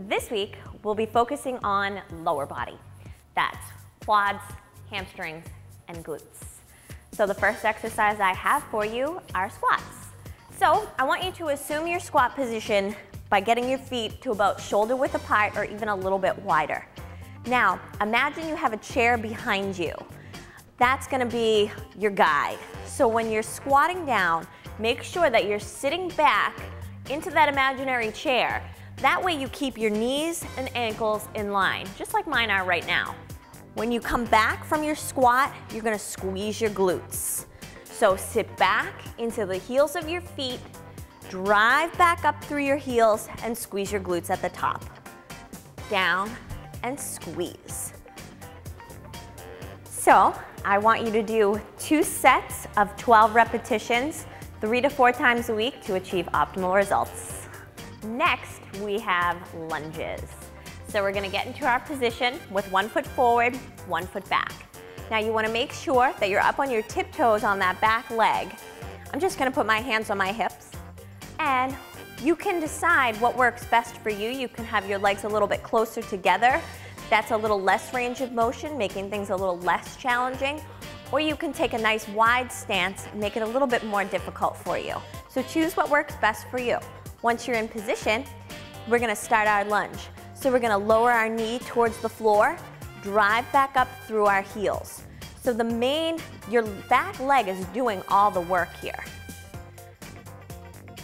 This week, we'll be focusing on lower body. That's quads, hamstrings, and glutes. So the first exercise I have for you are squats. So I want you to assume your squat position by getting your feet to about shoulder width apart or even a little bit wider. Now, imagine you have a chair behind you. That's gonna be your guide. So when you're squatting down, make sure that you're sitting back into that imaginary chair. That way you keep your knees and ankles in line, just like mine are right now. When you come back from your squat, you're gonna squeeze your glutes. So sit back into the heels of your feet, drive back up through your heels, and squeeze your glutes at the top. Down and squeeze. So I want you to do 2 sets of 12 repetitions, 3 to 4 times a week to achieve optimal results. Next, we have lunges. So we're gonna get into our position with 1 foot forward, 1 foot back. Now you wanna make sure that you're up on your tiptoes on that back leg. I'm just gonna put my hands on my hips, and you can decide what works best for you. You can have your legs a little bit closer together. That's a little less range of motion, making things a little less challenging. Or you can take a nice wide stance and make it a little bit more difficult for you. So choose what works best for you. Once you're in position, we're gonna start our lunge. So we're gonna lower our knee towards the floor, drive back up through our heels. So your back leg is doing all the work here.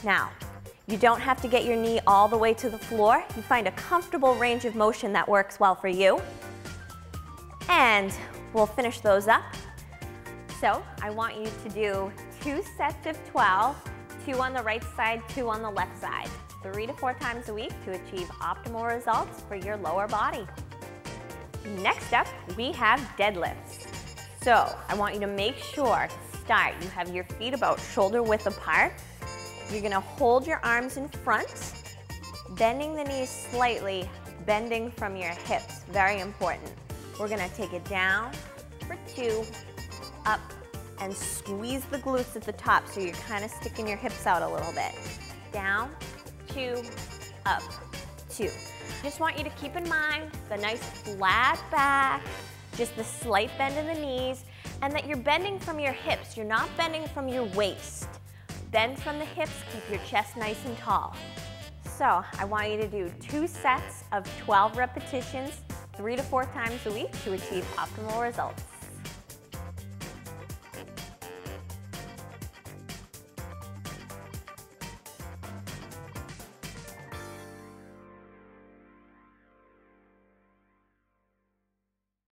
Now, you don't have to get your knee all the way to the floor. You find a comfortable range of motion that works well for you. And we'll finish those up. So I want you to do 2 sets of 12, 2 on the right side, 2 on the left side, 3 to 4 times a week to achieve optimal results for your lower body. Next up, we have deadlifts. So I want you to make sure to start, you have your feet about shoulder width apart. You're gonna hold your arms in front, bending the knees slightly, bending from your hips, very important. We're gonna take it down for 2, up, and squeeze the glutes at the top so you're kind of sticking your hips out a little bit. Down, 2, up, 2. Just want you to keep in mind the nice flat back, just the slight bend in the knees, and that you're bending from your hips. You're not bending from your waist. Bend from the hips, keep your chest nice and tall. So I want you to do 2 sets of 12 repetitions, 3 to 4 times a week to achieve optimal results.